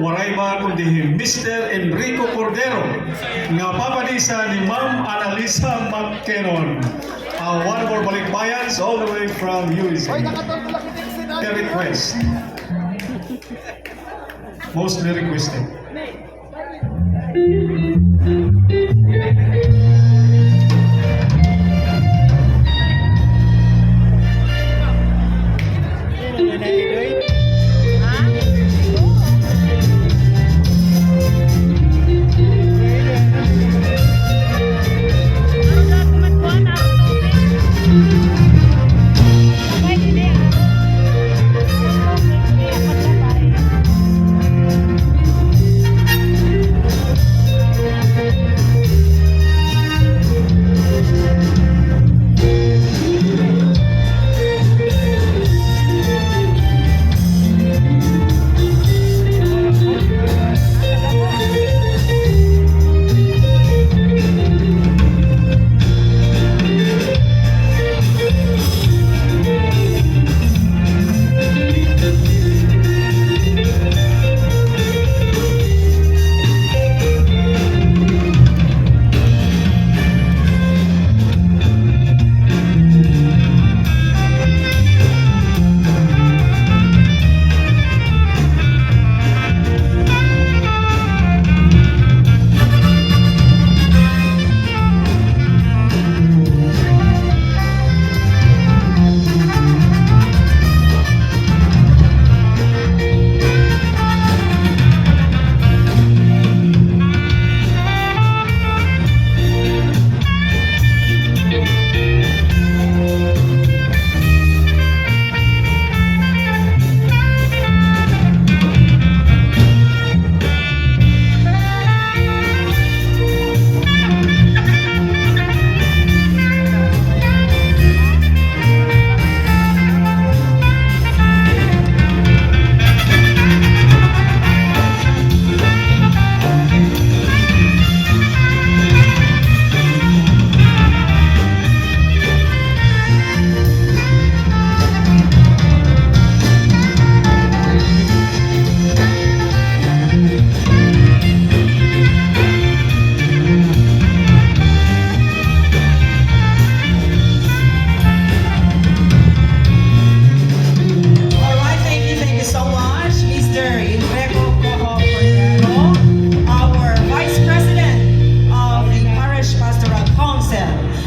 waray ba kundi Mr. Enrico Cordero nga papadisa ni Ma'am Annalisa McKinnon. One more balikbayans all the way from USA. A request. Mostly requested.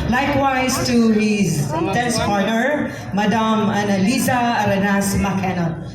Likewise to his intense partner, Madam Annalisa Arenas McKinnon.